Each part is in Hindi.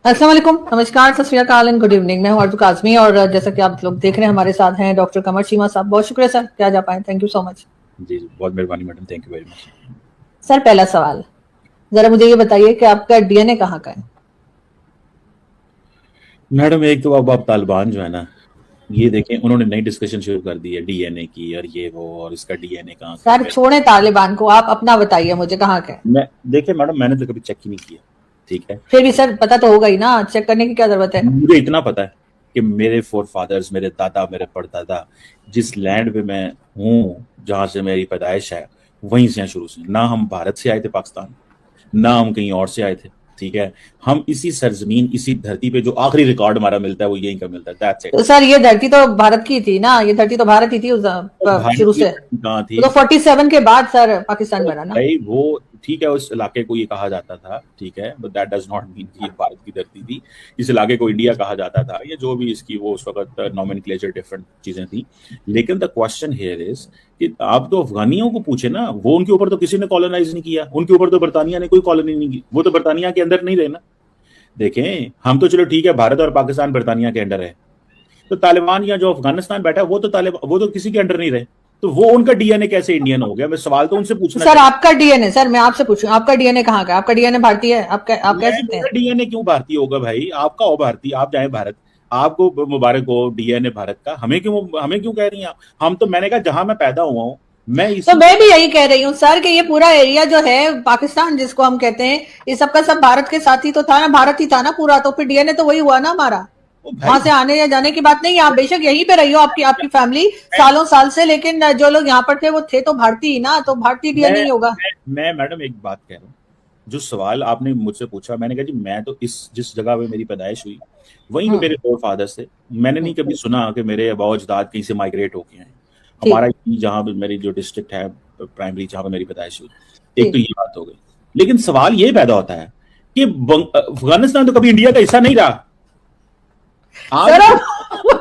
अस्सलाम वालेकुम, नमस्कार, सत श्री अकाल एंड गुड इवनिंग। मैं हूं आरज़ू काज़मी और जैसा कि आप लोग देख रहे हैं हमारे साथ हैं डॉक्टर कमर चीमा साहब। बहुत शुक्रिया सर कि आज आप आए। Thank you so much. जी बहुत मेहरबानी madam, thank you very much. Sir पहला सवाल, जरा मुझे ये बताइए कि आपका डीएनए कहाँ का है? मैडम एक तो अब आप तालिबान जो है ना, ये देखें उन्होंने नई डिस्कशन शुरू कर दी है डीएनए की और ये वो और इसका डीएनए कहाँ का सर है। छोड़े तालिबान को, आप अपना बताइए मुझे कहाँ का है। मैं देखिए मैडम, मैंने तो कभी चेक ही नहीं किया, ठीक है। फिर भी सर पता तो होगा ही ना, चेक करने की क्या जरूरत है। मुझे इतना पता है कि मेरे फोर फादर्स, मेरे दादा, मेरे परदादा, जिस लैंड पे मैं हूँ, जहां से मेरी पैदाइश है, वहीं से शुरू से। ना हम भारत से आए थे पाकिस्तान, ना हम कहीं और से आए थे, ठीक है। हम इसी सरजमीन, इसी धरती पे जो आखिरी रिकॉर्ड हमारा मिलता है वो यहीं का मिलता है। That's it. तो सर ये धरती तो भारत की थी ना, ये धरती तो भारत ही थी भारत शुरू की से। कहाँ थी? तो 47 के बाद सर पाकिस्तान बना ना। भाई वो ठीक है, उस इलाके को ये कहा जाता था, ठीक है, but that does not mean कि ये भारत की धरती थी। इस इलाके को इंडिया कहा जाता था, या जो भी इसकी वो उस वक्त नॉमेनक्लेचर डिफरेंट चीजें थी। लेकिन द क्वेश्चन हियर इज कि आप तो अफगानियों को पूछे ना, वो उनके ऊपर तो किसी ने कॉलोनाइज नहीं किया, उनके ऊपर तो बरतानिया ने कोई कॉलोनी नहीं की, वो तो बरतानिया के अंदर नहीं रहे ना। देखें हम तो चलो ठीक है, भारत और पाकिस्तान बरतानिया के अंडर है, तो तालिबान या जो अफगानिस्तान बैठा है वो तो किसी के अंडर नहीं रहे, तो वो उनका डीएनए कैसे इंडियन हो गया? मैं सवाल तो उनसे पूछना सर आपका डीएनए, सर मैं आपसे पूछूं आपका डीएनए कहाँ का है? आपका डीएनए भारतीय है? आप कह सकते हैं डीएनए क्यों भारतीय होगा भाई? आपका हो भारतीय, आप जाए भारत, आपको मुबारक हो डीएनए भारत का। हमें क्यों कह रही हैं आप? हम तो, मैंने कहा जहां मैं पैदा हुआ हूँ तो मैं भी यही कह रही हूँ सर कि ये पूरा एरिया जो है पाकिस्तान जिसको हम कहते हैं, ये सबका सब भारत के साथ ही तो था ना, भारत ही था ना पूरा, तो फिर डीएनए तो वही हुआ ना हमारा। वहां से आने या जाने की बात नहीं, आप बेशक यहीं पे रही हो, आपकी फैमिली सालों साल से, लेकिन जो लोग यहाँ पर थे वो थे तो भारतीय ही ना, तो भारतीय डीएनए ही होगा। मैं मैडम एक बात कह रहा हूँ, जो सवाल आपने मुझसे पूछा, मैंने कहा जी मैं तो इस जिस जगह पे मेरी पैदाइश हुई वहीं पे मेरे फोर फादर्स थे। मैंने नहीं कभी सुना कि मेरे अबाव अजदाद कहीं से माइग्रेट होके आए। हमारा जहाँ पे मेरी जो डिस्ट्रिक्ट है प्राइमरी, जहाँ पे मेरी पैदाइश हुई, एक तो ये बात हो गई। लेकिन सवाल ये पैदा होता है कि अफगानिस्तान तो कभी इंडिया का हिस्सा नहीं रहा। सर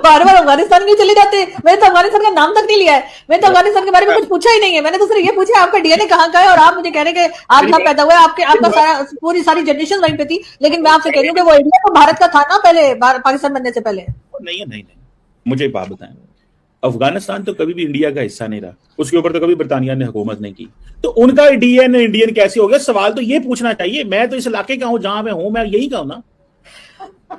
बार बार अफगानिस्तान क्यों चले जाते हैं? मैंने तो अफगानिस्तान का नाम तक नहीं लिया है, मैंने तो अफगानिस्तान के बारे में कुछ पूछा ही नहीं है। मैंने तो सिर्फ ये पूछा आपका डीएनए कहाँ का है, और आप मुझे कह रहे हैं कि आप जहाँ पैदा हुए, आपका सारा पूरी सारी जनरेशन वहीं पे थी। लेकिन मैं आपसे कह रही हूँ कि वो इंडिया तो भारत का था ना पहले, पाकिस्तान बनने से पहले। नहीं, मुझे एक बात बताएं, अफगानिस्तान तो कभी भी इंडिया का हिस्सा नहीं रहा, उसके ऊपर तो कभी बरतानिया ने हुकूमत नहीं की, तो उनका डीएनए इंडियन कैसे हो गया? सवाल तो ये पूछना चाहिए। मैं तो इस इलाके का हूं, जहां मैं हूं, मैं यही का हूं ना।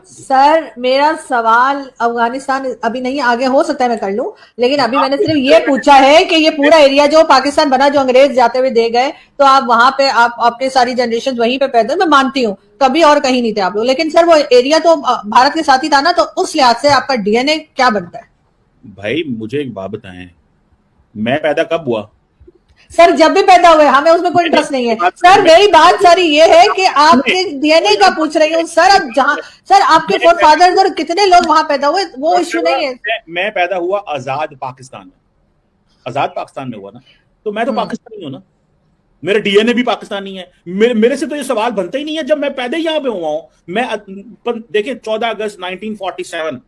सर मेरा सवाल अफगानिस्तान अभी नहीं, आगे हो सकता है मैं कर लूं, लेकिन अभी मैंने सिर्फ ये पूछा है कि ये पूरा एरिया जो पाकिस्तान बना, जो अंग्रेज जाते हुए दे गए, तो आप वहां पे आप अपने सारी जनरेशन वहीं पे पैदा, मैं मानती हूँ कभी और कहीं नहीं थे आप लोग, लेकिन सर वो एरिया तो भारत के साथ ही था ना, तो उस लिहाज से आपका डीएनए क्या बनता है? भाई मुझे एक बात बताएं, मैं पैदा कब हुआ? सर जब भी पैदा हुए, हमें उसमें कोई इंटरेस्ट नहीं है सर। मेरी बात सारी ये है कि आपके डीएनए का पूछ रही हूँ सर। अब जहाँ सर आपके फोर फादर्स और कितने लोग वहां पैदा हुए, वो इश्यू नहीं है। मैं पैदा हुआ आजाद पाकिस्तान में, आजाद पाकिस्तान में हुआ ना, तो मैं तो पाकिस्तानी हूँ ना, मेरा डीएनए भी पाकिस्तानी है। मेरे से तो ये सवाल बनता ही नहीं है जब मैं पैदा ही यहाँ पे हुआ हूँ। मैं देखिए 14 अगस्त 1947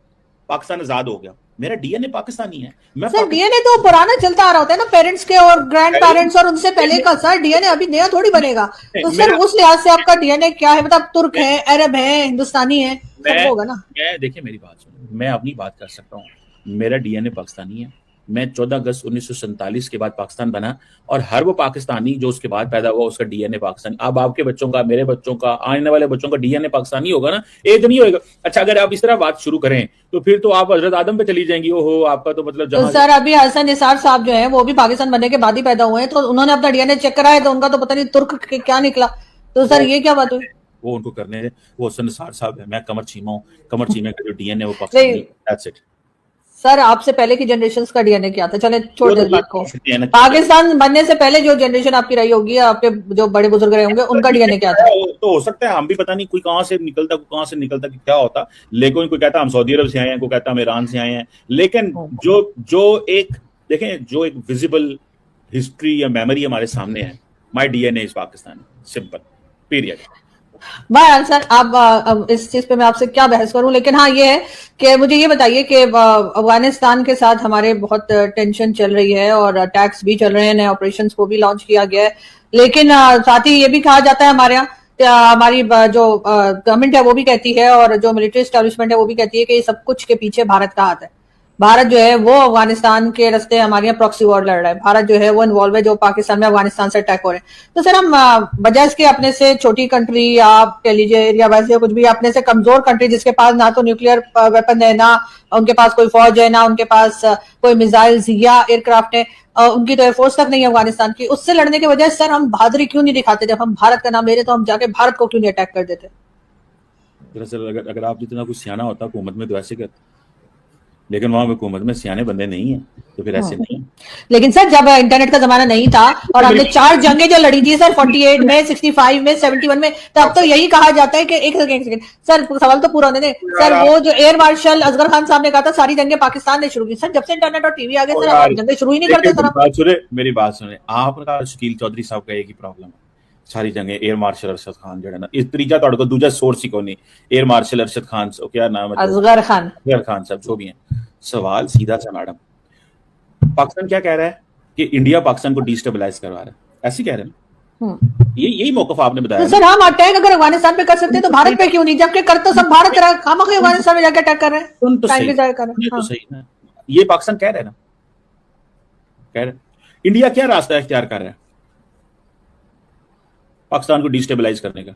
पाकिस्तान आजाद हो गया, मेरा डीएनए पाकिस्तानी है। मैं सर डीएनए तो पुराना चलता आ रहा होता है ना, पेरेंट्स के और ग्रैंड पेरेंट्स और उनसे पहले का। सर डीएनए अभी नया थोड़ी बनेगा, तो सर उस लिहाज से आपका डीएनए क्या है? मतलब तुर्क है, अरब है, हिंदुस्तानी है, सब होगा ना। देखिए मेरी बात सुनो, मैं अपनी बात कर सकता हूँ, मेरा डीएनए पाकिस्तानी है। मैं 14 अगस्त 1947 के बाद पाकिस्तान बना, और हर वो पाकिस्तानी जो उसके बाद पैदा हुआ उसका डीएनए पाकिस्तानी। अब आपके बच्चों का, मेरे बच्चों का, आने वाले बच्चों का डीएनए पाकिस्तानी होगा ना, एक नहीं होगा। अच्छा अगर आप इस तरह बात शुरू करें तो फिर तो आप हजरत आदम पे चली जाएंगी। ओहो आपका तो मतलब तो सर अभी हसन निसार साहब जो है वो भी पाकिस्तान बनने के बाद ही पैदा हुए हैं, तो उन्होंने अपना डीएनए चेक कराया तो उनका तो पता नहीं तुर्क क्या निकला। तो सर ये क्या बात हुई? वो उनको करने दे, वो हसन निसार साहब है, मैं कमर चीमा हूँ। कमर चीमे का जो डीएनए वो पाकिस्तानी, दैट्स इट। सर आपसे पहले की जनरेशन का डीएनए क्या था? चले छोड़ दे बात को। पाकिस्तान बनने से पहले जो जनरेशन आपकी रही होगी, आपके जो बड़े बुजुर्ग रहे होंगे, उनका डीएनए क्या था? तो हो सकता है हम भी पता नहीं, कोई कहां से निकलता कि क्या होता। लेकिन कोई कहता हम सऊदी अरब से आए हैं, कोई कहता हम ईरान से आए हैं। लेकिन जो एक देखें, जो एक विजिबल हिस्ट्री या मेमोरी हमारे सामने है, my DNA is Pakistan, simple, period. बहरहाल सर अब इस चीज पे मैं आपसे क्या बहस करूं, लेकिन हाँ ये है कि मुझे ये बताइए कि अफगानिस्तान के साथ हमारे बहुत टेंशन चल रही है और अटैक्स भी चल रहे हैं, नए ऑपरेशंस को भी लॉन्च किया गया है, लेकिन साथ ही ये भी कहा जाता है हमारे यहाँ हमारी जो गवर्नमेंट है वो भी कहती है, और जो मिलिट्री एस्टेब्लिशमेंट है वो भी कहती है कि ये सब कुछ के पीछे भारत का हाथ है। भारत जो है वो अफगानिस्तान के रास्ते हमारे यहाँ प्रॉक्सी वॉर लड़ रहा है, भारत जो है वो इन्वॉल्व है जो पाकिस्तान में अफगानिस्तान से अटैक हो रहे हैं। तो सर हम बजाय इसके अपने से छोटी कंट्री आप कह लीजिए या वैसे कुछ भी अपने से कमजोर कंट्री जिसके पास ना तो न्यूक्लियर वेपन है, ना उनके पास कोई फौज है, ना उनके पास कोई मिसाइल्स या एयरक्राफ्ट है, उनकी तो एयरफोर्स तक नहीं है अफगानिस्तान की, उससे लड़ने के बजाय सर हम बहादुरी क्यों नहीं दिखाते? जब हम भारत का नाम ले रहे तो हम जाके भारत को क्यों नहीं अटैक कर देते? दरअसल अगर आप जितना कुछ सियाना होता हुकूमत में तो ऐसे करते, लेकिन वहां हुकूमत में सियाने बंदे नहीं है तो फिर ऐसे नहीं। लेकिन सर जब इंटरनेट का जमाना नहीं था और हमने 4 जंगें जो लड़ी थी सर 48 में, 65 में, 71 में, तब तो यही कहा जाता है कि एक सेकंड सर सवाल तो पूरा होने दें सर। वो जो एयर मार्शल असगर खान साहब ने कहा था सारी जंगें पाकिस्तान ने शुरू की। सर जब से इंटरनेट और टीवी आ गए सर जंगें शुरू ही नहीं करते सर। मेरी बात सुने, आपका शकील चौधरी साहब का एक ही प्रॉब्लम है, सारी जगह एयर मार्शल अरशद खान जो है ना, इस तरीका तौड़ को दूसरा सोर्स ही को नहीं। एयर मार्शल अरशद खान क्या नाम है, असगर खान साहब जो भी हैं। सवाल सीधा सा मैडम, पाकिस्तान क्या कह रहा है कि इंडिया पाकिस्तान को डिस्टेबलाइज करवा रहा है, ऐसे कह रहे हैं। यही मौकफ आपने बताया। तो सर हम अटैक अगर अफगानिस्तान पे कर सकते हैं तो भारत पे क्यों नहीं, जबकि कर तो सब भारत रहा, हम अफगानिस्तान में जाके अटैक कर रहे हैं। सुन तो सही ना, ये पाकिस्तान कह रहे हैं ना, कह रहे इंडिया क्या रास्ता इख्तियार कर रहा है पाकिस्तान को डिस्टेबलाइज करने का?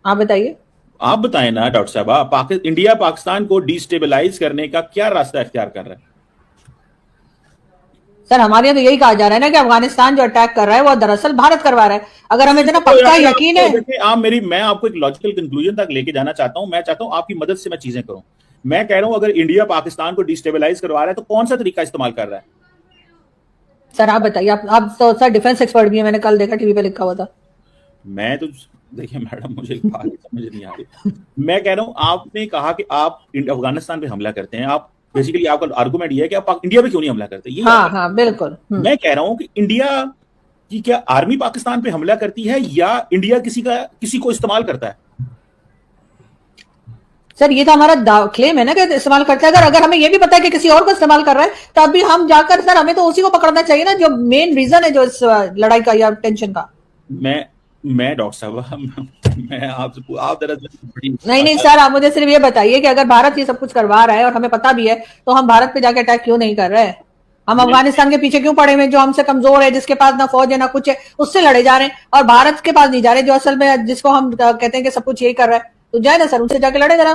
आप बताइए, आप बताएं ना डॉक्टर साहब, इंडिया पाकिस्तान को डिस्टेबलाइज करने का क्या रास्ता इख्तियार कर रहा है? सर हमारे यहाँ तो यही कहा जा रहा है ना कि अफगानिस्तान जो अटैक कर रहा है वो दरअसल भारत करवा रहा है। अगर हमें इतना पक्का यकीन है, मैं आपको एक लॉजिकल कंक्लूजन तक लेके जाना चाहता हूं। मैं चाहता हूं आपकी मदद से मैं चीजें करूं। मैं कह रहा हूं अगर इंडिया पाकिस्तान को डिस्टेबलाइज करवा रहा है तो कौन सा तरीका इस्तेमाल कर रहा है? सर आप बताइए, आप तो सर डिफेंस एक्सपर्ट भी है, मैंने कल देखा टीवी पे लिखा हुआ था। मैं तो देखिए मैडम, मुझे एक बात समझ नहीं आ रही। मैं कह रहा हूं आपने कहा कि आप अफगानिस्तान पे हमला करते हैं, आप बेसिकली आपका आर्गुमेंट ये है कि आप इंडिया पे क्यों नहीं हमला करते? ये हाँ बिल्कुल। मैं कह रहा हूं कि इंडिया की क्या आर्मी पाकिस्तान पे हमला करती है या इंडिया किसी को इस्तेमाल करता है? सर ये तो हमारा क्लेम है ना कि इस्तेमाल करता है। अगर हमें ये भी पता है कि किसी और को इस्तेमाल कर रहा है तब भी हम जाकर सर हमें तो उसी को पकड़ना चाहिए ना, जो मेन रीजन है जो इस लड़ाई का या टेंशन का। मैं डॉक्टर साहब, मैं आप दरअसल नहीं सर, आप मुझे सिर्फ ये बताइए कि अगर भारत ये सब कुछ करवा रहा है और हमें पता भी है तो हम भारत पे जाके अटैक क्यों नहीं कर रहे हैं? हम अफगानिस्तान के पीछे क्यों पड़े हुए, जो हमसे कमजोर है, जिसके पास ना फौज है ना कुछ है, उससे लड़े जा रहे हैं, और भारत के पास नहीं जा रहे जो असल में जिसको हम कहते हैं कि सब कुछ यही कर रहा है। तो जाए ना सर, उनसे जाके लड़े जरा।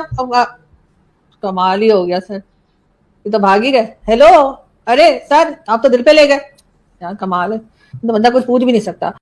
कमाल ही हो गया सर, ये तो भाग ही गए। हेलो, अरे सर आप तो दिल पे ले गए यार, कमाल है, तो बंदा कुछ पूछ भी नहीं सकता।